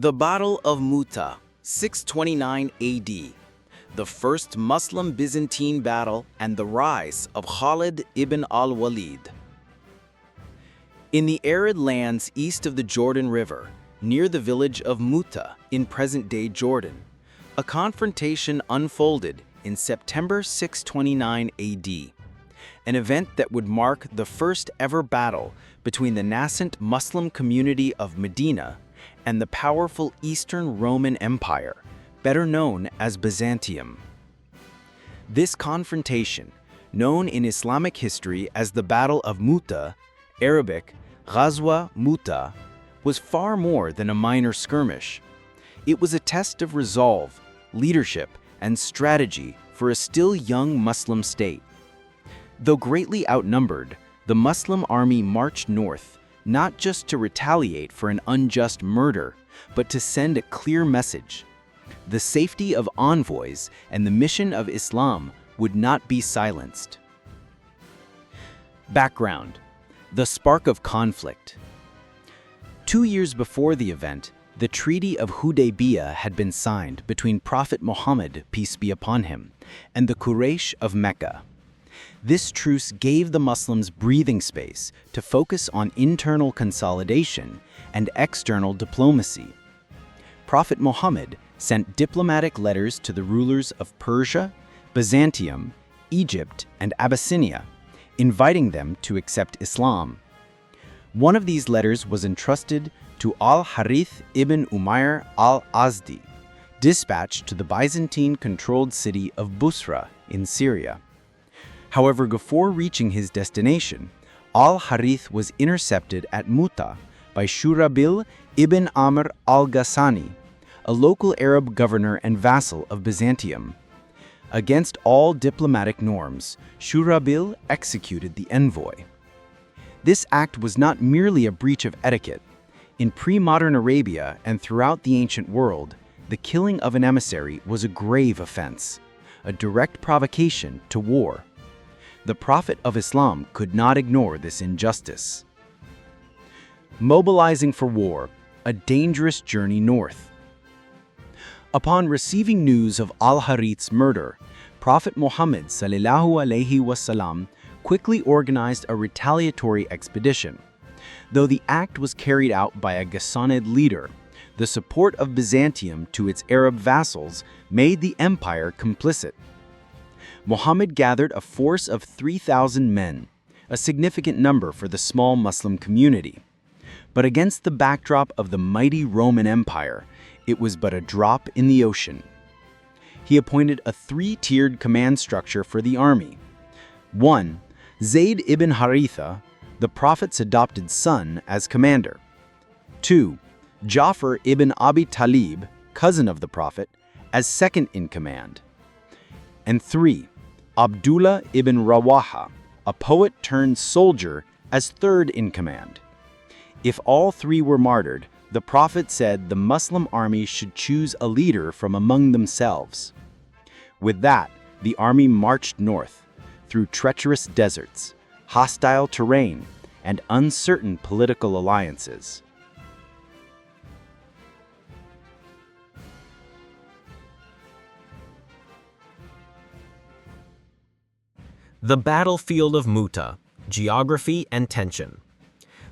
The Battle of Mu'tah, 629 AD, the first Muslim-Byzantine battle and the rise of Khalid ibn al-Walid. In the arid lands east of the Jordan River, near the village of Mu'tah in present-day Jordan, a confrontation unfolded in September 629 AD, an event that would mark the first ever battle between the nascent Muslim community of Medina and the powerful Eastern Roman Empire, better known as Byzantium. This confrontation, known in Islamic history as the Battle of Mu'tah, Arabic Ghazwa Mu'tah, was far more than a minor skirmish. It was a test of resolve, leadership, and strategy for a still young Muslim state. Though greatly outnumbered, the Muslim army marched north, not just to retaliate for an unjust murder, but to send a clear message. The safety of envoys and the mission of Islam would not be silenced. Background: the spark of conflict. 2 years before the event, the Treaty of Hudaybiyah had been signed between Prophet Muhammad, peace be upon him, and the Quraysh of Mecca. This truce gave the Muslims breathing space to focus on internal consolidation and external diplomacy. Prophet Muhammad sent diplomatic letters to the rulers of Persia, Byzantium, Egypt, and Abyssinia, inviting them to accept Islam. One of these letters was entrusted to al-Harith ibn Umayr al-Azdi, dispatched to the Byzantine-controlled city of Busra in Syria. However, before reaching his destination, al-Harith was intercepted at Mu'tah by Shurabil ibn Amr al-Ghassani, a local Arab governor and vassal of Byzantium. Against all diplomatic norms, Shurabil executed the envoy. This act was not merely a breach of etiquette. In pre-modern Arabia and throughout the ancient world, the killing of an emissary was a grave offense, a direct provocation to war. The Prophet of Islam could not ignore this injustice. Mobilizing for war, a dangerous journey north. Upon receiving news of al-Harith's murder, Prophet Muhammad ﷺ quickly organized a retaliatory expedition. Though the act was carried out by a Ghassanid leader, the support of Byzantium to its Arab vassals made the empire complicit. Muhammad gathered a force of 3,000 men, a significant number for the small Muslim community. But against the backdrop of the mighty Roman Empire, it was but a drop in the ocean. He appointed a three-tiered command structure for the army. 1. Zayd ibn Harithah, the Prophet's adopted son, as commander. 2. Ja'far ibn Abi Talib, cousin of the Prophet, as second in command. And 3. Abdullah ibn Rawahah, a poet-turned-soldier, as third in command. If all three were martyred, the Prophet said the Muslim army should choose a leader from among themselves. With that, the army marched north, through treacherous deserts, hostile terrain, and uncertain political alliances. The Battlefield of Mu'tah, Geography and Tension.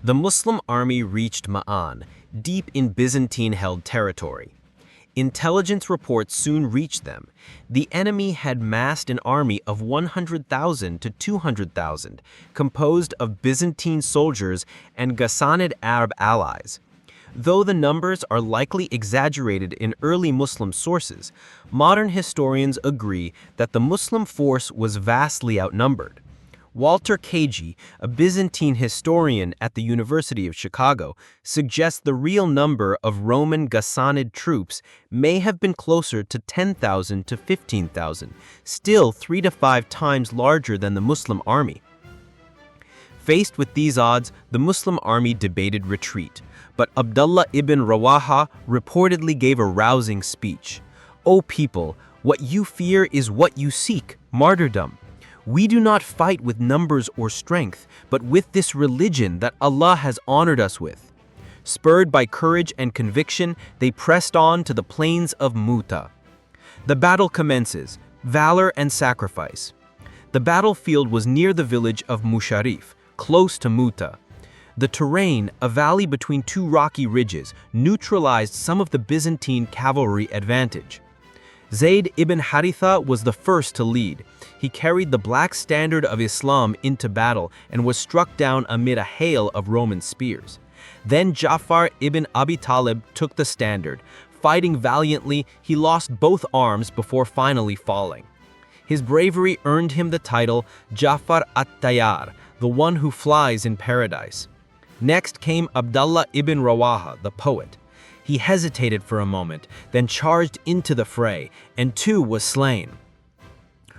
The Muslim army reached Ma'an, deep in Byzantine-held territory. Intelligence reports soon reached them. The enemy had massed an army of 100,000 to 200,000, composed of Byzantine soldiers and Ghassanid Arab allies. Though the numbers are likely exaggerated in early Muslim sources, modern historians agree that the Muslim force was vastly outnumbered. Walter Kagi, a Byzantine historian at the University of Chicago, suggests the real number of Roman-Ghassanid troops may have been closer to 10,000 to 15,000, still 3 to 5 times larger than the Muslim army. Faced with these odds, the Muslim army debated retreat, but Abdullah ibn Rawahah reportedly gave a rousing speech. "O people, what you fear is what you seek, martyrdom. We do not fight with numbers or strength, but with this religion that Allah has honored us with. Spurred by courage and conviction, they pressed on to the plains of Mu'tah. The battle commences, valor and sacrifice. The battlefield was near the village of Musharif, close to Mu'tah. The terrain, a valley between two rocky ridges, neutralized some of the Byzantine cavalry advantage. Zayd ibn Harithah was the first to lead. He carried the black standard of Islam into battle and was struck down amid a hail of Roman spears. Then Ja'far ibn Abi Talib took the standard. Fighting valiantly, he lost both arms before finally falling. His bravery earned him the title Ja'far at-Tayyar, the one who flies in paradise. Next came Abdullah ibn Rawahah, the poet. He hesitated for a moment, then charged into the fray, and too was slain.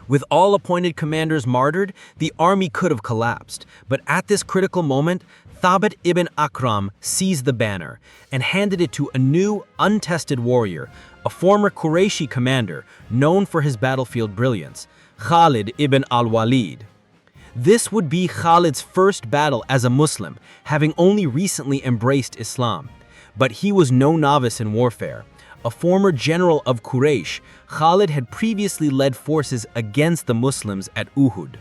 With all appointed commanders martyred, the army could have collapsed, but at this critical moment, Thabit ibn Akram seized the banner and handed it to a new, untested warrior, a former Qurayshi commander known for his battlefield brilliance, Khalid ibn al-Walid. This would be Khalid's first battle as a Muslim, having only recently embraced Islam. But he was no novice in warfare. A former general of Quraysh, Khalid had previously led forces against the Muslims at Uhud.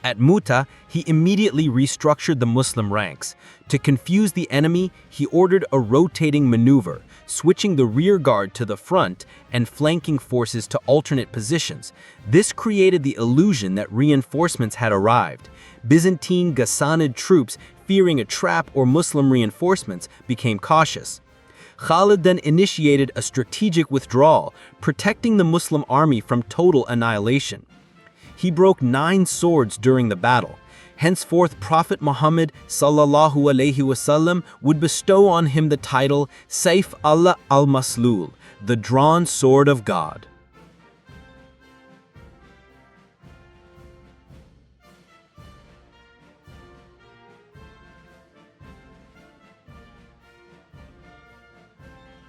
At Mu'tah, he immediately restructured the Muslim ranks. To confuse the enemy, he ordered a rotating maneuver, switching the rear guard to the front and flanking forces to alternate positions. This created the illusion that reinforcements had arrived. Byzantine Ghassanid troops, fearing a trap or Muslim reinforcements, became cautious. Khalid then initiated a strategic withdrawal, protecting the Muslim army from total annihilation. He broke 9 swords during the battle. Henceforth, Prophet Muhammad sallallahu alaihi wasallam would bestow on him the title Saif Allah al-Maslul, the drawn sword of God.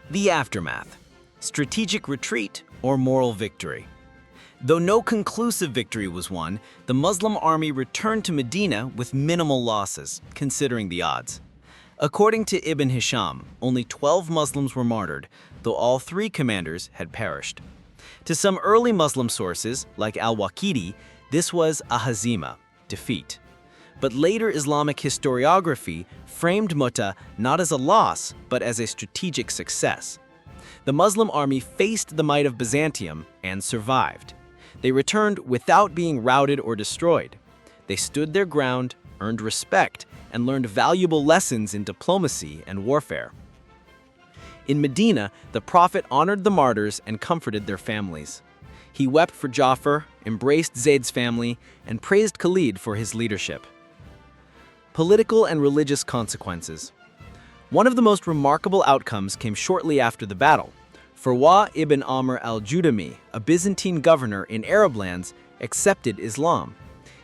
The aftermath: strategic retreat or moral victory. Though no conclusive victory was won, the Muslim army returned to Medina with minimal losses, considering the odds. According to Ibn Hisham, only 12 Muslims were martyred, though all 3 commanders had perished. To some early Muslim sources, like al-Waqidi, this was a hazima, defeat. But later Islamic historiography framed Mu'tah not as a loss, but as a strategic success. The Muslim army faced the might of Byzantium and survived. They returned without being routed or destroyed. They stood their ground, earned respect, and learned valuable lessons in diplomacy and warfare. In Medina, the Prophet honored the martyrs and comforted their families. He wept for Ja'far, embraced Zayd's family, and praised Khalid for his leadership. Political and religious consequences. One of the most remarkable outcomes came shortly after the battle. Farwa ibn Amr al-Judami, a Byzantine governor in Arab lands, accepted Islam.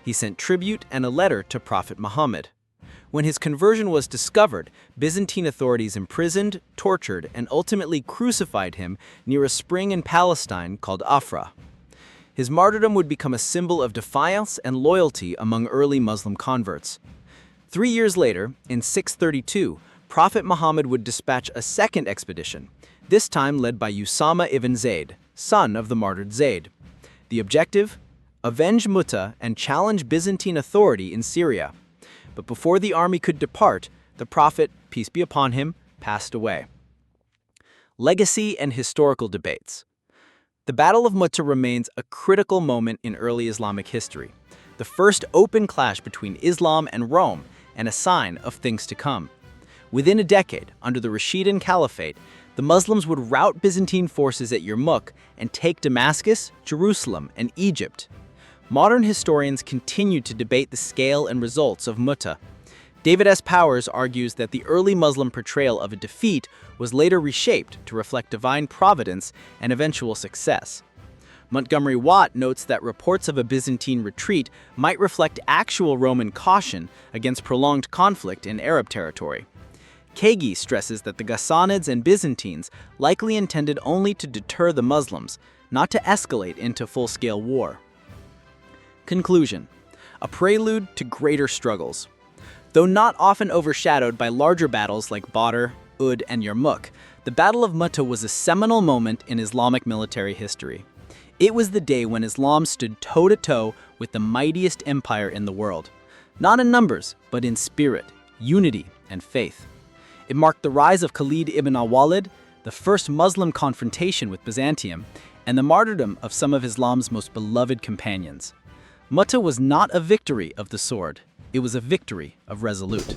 He sent tribute and a letter to Prophet Muhammad. When his conversion was discovered, Byzantine authorities imprisoned, tortured, and ultimately crucified him near a spring in Palestine called Afra. His martyrdom would become a symbol of defiance and loyalty among early Muslim converts. 3 years later, in 632, Prophet Muhammad would dispatch a second expedition, this time led by Usama ibn Zayd, son of the martyred Zayd. The objective? Avenge Mu'tah and challenge Byzantine authority in Syria. But before the army could depart, the Prophet, peace be upon him, passed away. Legacy and historical debates. The Battle of Mu'tah remains a critical moment in early Islamic history, the first open clash between Islam and Rome, and a sign of things to come. Within a decade, under the Rashidun Caliphate, the Muslims would rout Byzantine forces at Yarmouk and take Damascus, Jerusalem, and Egypt. Modern historians continue to debate the scale and results of Mu'tah. David S. Powers argues that the early Muslim portrayal of a defeat was later reshaped to reflect divine providence and eventual success. Montgomery Watt notes that reports of a Byzantine retreat might reflect actual Roman caution against prolonged conflict in Arab territory. Kagi stresses that the Ghassanids and Byzantines likely intended only to deter the Muslims, not to escalate into full-scale war. Conclusion: a prelude to greater struggles. Though not often overshadowed by larger battles like Badr, Ud, and Yarmouk, the Battle of Mu'tah was a seminal moment in Islamic military history. It was the day when Islam stood toe-to-toe with the mightiest empire in the world, not in numbers, but in spirit, unity, and faith. It marked the rise of Khalid ibn al-Walid, the first Muslim confrontation with Byzantium, and the martyrdom of some of Islam's most beloved companions. Mu'tah was not a victory of the sword, it was a victory of resolute.